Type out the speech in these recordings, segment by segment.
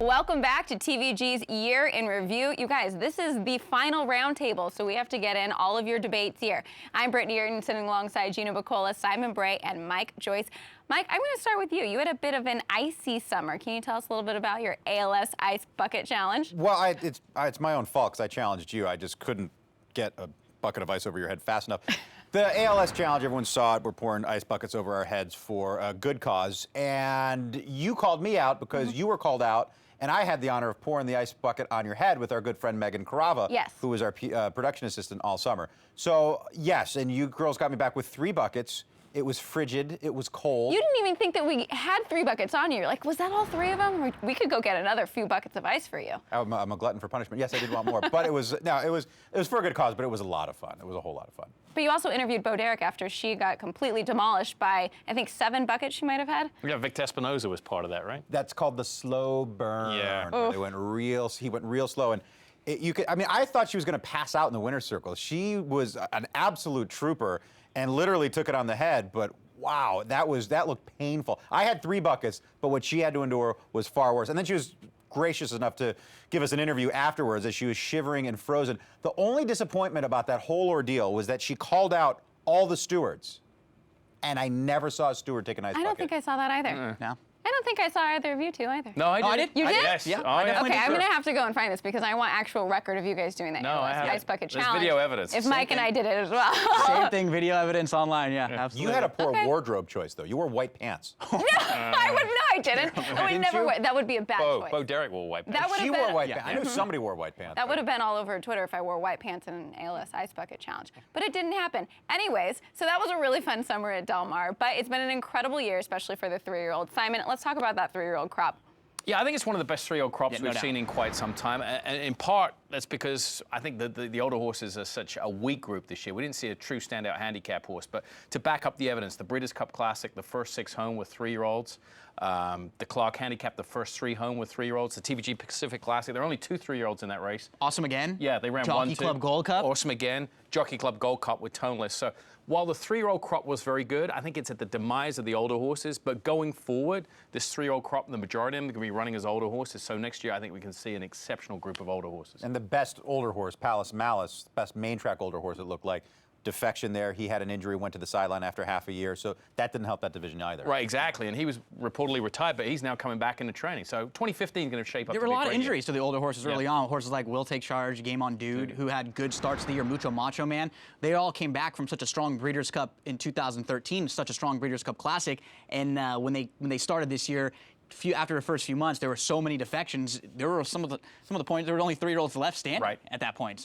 Welcome back to TVG's Year in Review. You guys, this is the final roundtable, so we have to get in all of your debates here. I'm Brittany Earton, sitting alongside Gina Bacola, Simon Bray, and Mike Joyce. Mike, I'm going to start with you. You had a bit of an icy summer. Can you tell us a little bit about your ALS Ice Bucket Challenge? Well, it's my own fault because I challenged you. I just couldn't get a bucket of ice over your head fast enough. The ALS Challenge, everyone saw it. We're pouring ice buckets over our heads for a good cause. And you called me out because you were called out. And I had the honor of pouring the ice bucket on your head with our good friend Megan Carava, who was our production assistant all summer. So, yes, and you girls got me back with 3 buckets. It was frigid. It was cold. You didn't even think that we had 3 buckets on you. You're like, was that all 3 of them? We could go get another few buckets of ice for you. I'm a glutton for punishment. Yes, I did want more. But it was for a good cause, but it was a lot of fun. It was a whole lot of fun. But you also interviewed Bo Derek after she got completely demolished by, I think, 7 buckets she might have had. Yeah, Victor Espinoza was part of that, right? That's called the slow burn. Yeah. He went real slow. And I thought she was going to pass out in the winner's circle. She was an absolute trooper and literally took it on the head, but wow, that looked painful. I had 3 buckets, but what she had to endure was far worse. And then she was gracious enough to give us an interview afterwards as she was shivering and frozen. The only disappointment about that whole ordeal was that she called out all the stewards, and I never saw a steward take an ice bucket. I don't think I saw that either. No. I don't think I saw either of you two either. No, I did. Oh, I did? You did? Yes. Yeah, I definitely Okay, did. I'm going to have to go and find this because I want actual record of you guys doing that ice bucket challenge. There's video evidence. If Mike and I did it as well. Same thing, video evidence online, yeah, absolutely. You had a poor wardrobe choice, though. You wore white pants. No, I didn't. I would never wear, that would be a bad choice. Bo Derek wore white pants. That would have She been, wore white pants. I knew somebody wore white pants. That would have been all over Twitter if I wore white pants in an ALS Ice Bucket Challenge. But it didn't happen. Anyways, so that was a really fun summer at Del Mar, but it's been an incredible year, especially for the 3-year-old. Simon, let's talk about that 3-year-old crop. Yeah, I think it's one of the best 3-year-old crops we've seen in quite some time. And in part, that's because I think the older horses are such a weak group this year. We didn't see a true standout handicap horse. But to back up the evidence, the Breeders' Cup Classic, the first 6 home with 3-year-olds. The Clark Handicap, the first 3 home with 3-year-olds. The TVG Pacific Classic, there are only 2 3-year-olds in that race. Awesome Again? Yeah, they ran Jockey 1-2. Club Gold Cup? Awesome Again. Jockey Club Gold Cup with Toneless. So while the 3-year-old crop was very good, I think it's at the demise of the older horses. But going forward, this 3-year-old crop, the majority of them are going to be running as older horses. So next year, I think we can see an exceptional group of older horses. And the best older horse, Palace Malice, best main track older horse, it looked like. Defection there. He had an injury, went to the sideline after half a year, so that didn't help that division either. Right, exactly. And he was reportedly retired, but he's now coming back into training. So 2015 is going to shape up. There were a lot of injuries to the older horses early on. Horses like Will Take Charge, Game On Dude, who had good starts to the year, Mucho Macho Man. They all came back from such a strong Breeders' Cup in 2013, such a strong Breeders' Cup Classic. And when they started this year, after the first few months, there were so many defections. There were some of the points. There were only 3-year-olds left standing at that point.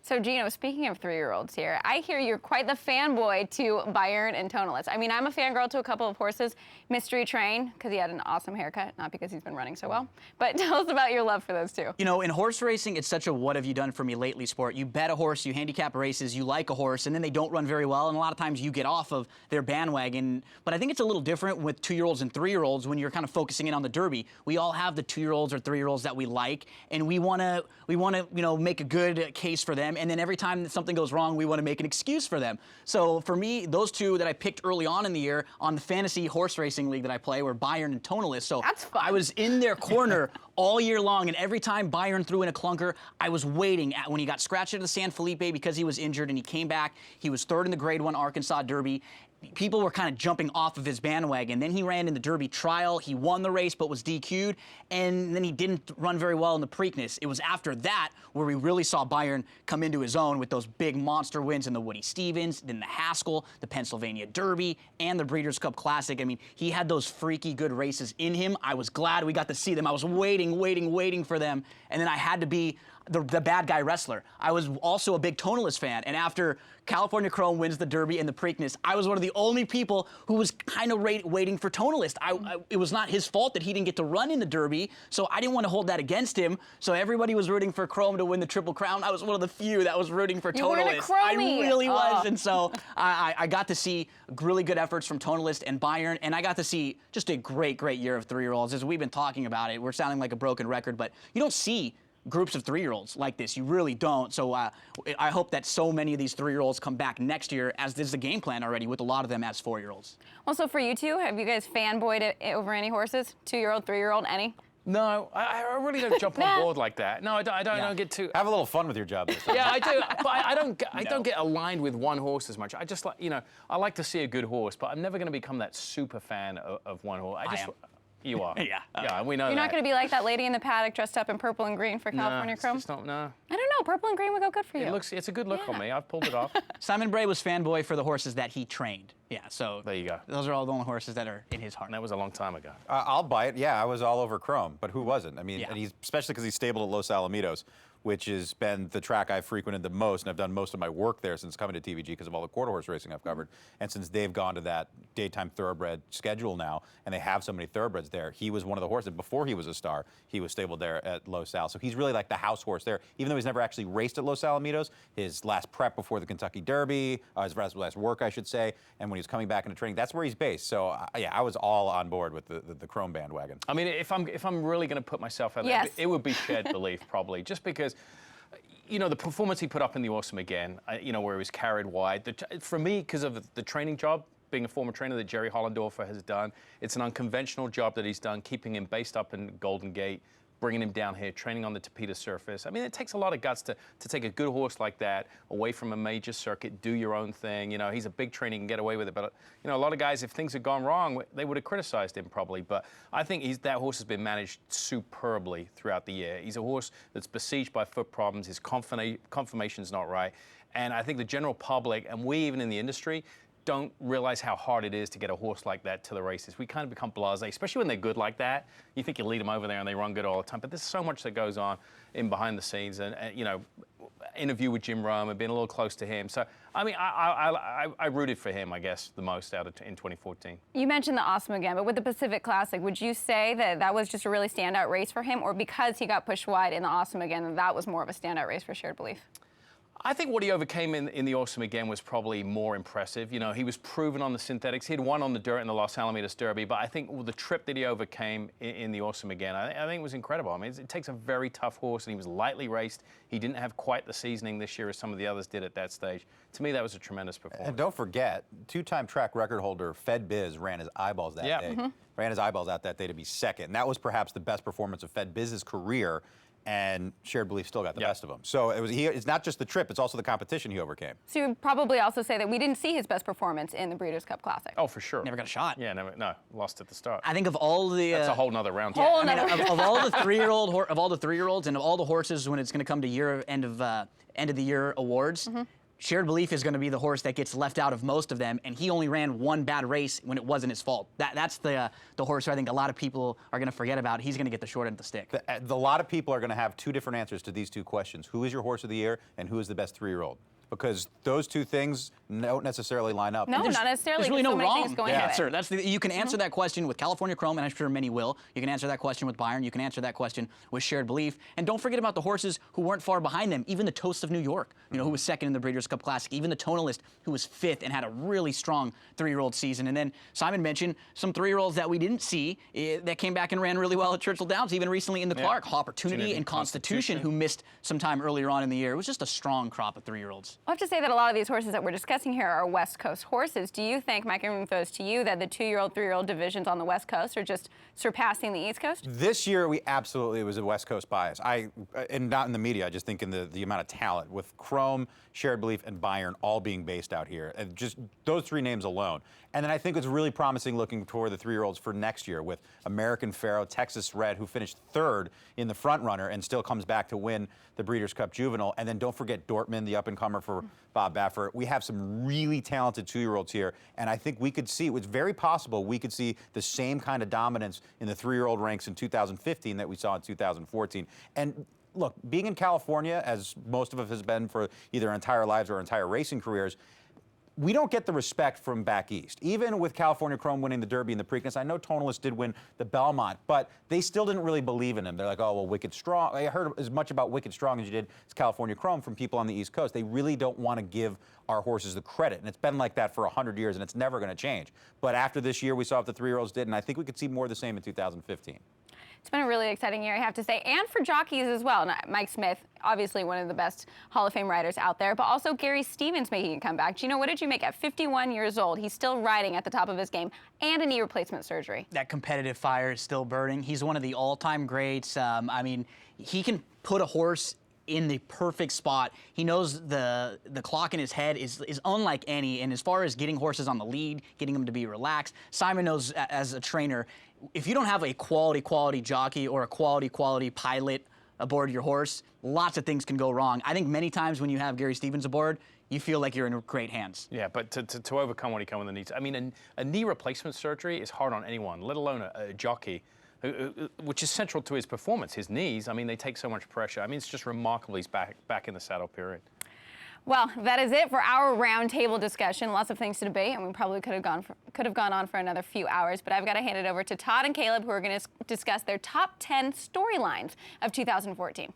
So, Gino, speaking of 3-year-olds here, I hear you're quite the fanboy to Bayern and Toneless. I mean, I'm a fangirl to a couple of horses. Mystery Train, because he had an awesome haircut, not because he's been running so well. But tell us about your love for those 2. You know, in horse racing, it's such a what have you done for me lately sport. You bet a horse, you handicap races, you like a horse, and then they don't run very well, and a lot of times you get off of their bandwagon. But I think it's a little different with 2-year-olds and 3-year-olds when you're kind of focusing in on the Derby. We all have the 2-year-olds or 3-year-olds that we like, and we want to make a good case for them, and then every time that something goes wrong, we want to make an excuse for them. So for me, those 2 that I picked early on in the year on the fantasy horse racing league that I play were Bayern and Toneless. So that's fun. I was in their corner all year long, and every time Bayern threw in a clunker, I was waiting when he got scratched at the San Felipe because he was injured, and he came back. He was 3rd in the Grade 1 Arkansas Derby. People were kind of jumping off of his bandwagon. Then he ran in the Derby trial. He won the race but was DQ'd, and then he didn't run very well in the Preakness. It was after that where we really saw Bayern come into his own with those big monster wins in the Woody Stevens, then the Haskell, the Pennsylvania Derby, and the Breeders' Cup Classic. I mean, he had those freaky good races in him. I was glad we got to see them. I was waiting for them, and then I had to be the bad guy wrestler. I was also a big Toneless fan, and after California Chrome wins the Derby and the Preakness, I was one of the only people who was kind of waiting for Toneless. It was not his fault that he didn't get to run in the Derby, so I didn't want to hold that against him. So everybody was rooting for Chrome to win the Triple Crown. I was one of the few that was rooting for Toneless. I really was, and so I got to see really good efforts from Toneless and Bayern, and I got to see just a great year of 3-year-olds. As we've been talking about it, we're sounding like a broken record, but you don't see groups of 3-year-olds like this. You really don't. So I hope that so many of these 3-year-olds come back next year, as this is the game plan already with a lot of them as 4-year-olds. Also, for you two, have you guys fanboyed over any horses? 2-year-old, 3-year-old, any? No, I really don't jump on board like that. No, I don't get too. Have a little fun with your job this time. Yeah, I do, but I don't get aligned with one horse as much. I just like, I like to see a good horse, but I'm never going to become that super fan of one horse. You are. Yeah. Yeah, we know You're that. not going to be like that lady in the paddock dressed up in purple and green for California Chrome? It's not, no. I don't know. Purple and green would go good for you. It's a good look on me. I've pulled it off. Simon Bray was fanboy for the horses that he trained. Yeah, so There you go. those are all the only horses that are in his heart. And that was a long time ago. I'll buy it. Yeah, I was all over Chrome, but who wasn't? I mean, Yeah. and he's especially because he's stable at Los Alamitos, which has been the track I've frequented the most, and I've done most of my work there since coming to TVG because of all the quarter horse racing I've covered. And since they've gone to that daytime thoroughbred schedule now, and they have so many thoroughbreds there, he was one of the horses. Before he was a star, he was stabled there at Los Al. So he's really like the house horse there. Even though he's never actually raced at Los Alamitos, his last prep before the Kentucky Derby, his last work, I should say, and when he was coming back into training, that's where he's based. So yeah, I was all on board with the Chrome bandwagon. I mean, if I'm really going to put myself out there, Yes. it would be Shared Belief probably, just because. The performance he put up in the Awesome Again, where he was carried wide. For me, because of the training job, being a former trainer that Jerry Hollendorfer has done, it's an unconventional job that he's done, keeping him based up in Golden Gate, bringing him down here, training on the Tapeta surface. I mean, it takes a lot of guts to take a good horse like that away from a major circuit, do your own thing. He's a big trainer, he can get away with it. But, a lot of guys, if things had gone wrong, they would have criticized him probably. But I think that horse has been managed superbly throughout the year. He's a horse that's besieged by foot problems. His conformation's not right. And I think the general public, and we even in the industry, don't realize how hard it is to get a horse like that to the races. We kind of become blasé, especially when they're good like that. You think you lead them over there and they run good all the time, but there's so much that goes on in behind the scenes. And interview with Jim Rome and being a little close to him. So, I mean, I rooted for him, I guess, the most in 2014. You mentioned the Awesome Again, but with the Pacific Classic, would you say that was just a really standout race for him, or because he got pushed wide in the Awesome Again, that was more of a standout race for Shared Belief? I think what he overcame in the Awesome Again was probably more impressive. He was proven on the synthetics. He had won on the dirt in the Los Alamitos Derby, but I think the trip that he overcame in the Awesome Again, I think it was incredible. I mean, it takes a very tough horse, and he was lightly raced. He didn't have quite the seasoning this year as some of the others did at that stage. To me, that was a tremendous performance. And don't forget, two-time track record holder Fed Biz ran his eyeballs that day. Ran his eyeballs out that day to be second. And that was perhaps the best performance of Fed Biz's career. And Shared Belief still got the best of him. So it's not just the trip, it's also the competition he overcame. So you would probably also say that we didn't see his best performance in the Breeders' Cup Classic. Oh, for sure. Never got a shot. Yeah, no, lost at the start. I think of all the That's a whole nother round. Whole I mean, nother- of all the three-year-olds and of all the horses when it's going to come to end of the year awards, Shared Belief is going to be the horse that gets left out of most of them, and he only ran one bad race when it wasn't his fault. That's the horse who I think a lot of people are going to forget about. He's going to get the short end of the stick. A lot of people are going to have two different answers to these two questions. Who is your horse of the year, and who is the best three-year-old? Because those two things don't necessarily line up. No, not necessarily. There's really no so many wrong things going into it. answer. You can answer that question with California Chrome, and I'm sure many will. You can answer that question with Byron. You can answer that question with Shared Belief. And don't forget about the horses who weren't far behind them. Even the Toast of New York, who was second in the Breeders' Cup Classic. Even the Tonalist, who was fifth and had a really strong three-year-old season. And then Simon mentioned some three-year-olds that we didn't see that came back and ran really well at Churchill Downs, even recently in the Clark. Opportunity and Constitution, who missed some time earlier on in the year. It was just a strong crop of three-year-olds. I have to say that a lot of these horses that we're discussing here are West Coast horses. Do you think, Mike, I'm going to throw this to you, that the 2-year-old, 3-year-old divisions on the West Coast are just surpassing the East Coast? This year, it was a West Coast bias. And not in the media, I just think in the amount of talent with Chrome, Shared Belief, and Byron all being based out here. And just those three names alone. And then I think it's really promising looking toward the 3-year-olds for next year with American Pharaoh, Texas Red, who finished third in the front runner and still comes back to win the Breeders' Cup Juvenile. And then don't forget Dortmund, the up-and-comer for Bob Baffert. We have some really talented 2-year-olds here. And I think we could see, it's very possible we could see the same kind of dominance in the 3-year-old ranks in 2015 that we saw in 2014. And look, being in California, as most of us has been for either our entire lives or our entire racing careers, we don't get the respect from back east. Even with California Chrome winning the Derby and the Preakness, I know Tonalist did win the Belmont, but they still didn't really believe in him. They're like, oh, well, Wicked Strong. I heard as much about Wicked Strong as you did as California Chrome from people on the East Coast. They really don't want to give our horses the credit, and it's been like that for 100 years, and it's never going to change. But after this year, we saw what the 3-year-olds did, and I think we could see more of the same in 2015. It's been a really exciting year, I have to say, and for jockeys as well. Mike Smith, obviously one of the best Hall of Fame riders out there, but also Gary Stevens making a comeback. Gino, what did you make at 51 years old? He's still riding at the top of his game and a knee replacement surgery. That competitive fire is still burning. He's one of the all-time greats. I mean, he can put a horse in the perfect spot. He knows the clock in his head is unlike any, and as far as getting horses on the lead, getting them to be relaxed, Simon knows as a trainer, if you don't have a quality jockey or a quality pilot aboard your horse, lots of things can go wrong. I think many times when you have Gary Stevens aboard, you feel like you're in great hands. Yeah, but to overcome what he can with the knees, I mean, a knee replacement surgery is hard on anyone, let alone a jockey, which is central to his performance. His knees, I mean, they take so much pressure. I mean, it's just remarkable he's back in the saddle, period. Well, that is it for our roundtable discussion. Lots of things to debate, and we probably could have gone on for another few hours. But I've got to hand it over to Todd and Caleb, who are going to discuss their top 10 storylines of 2014.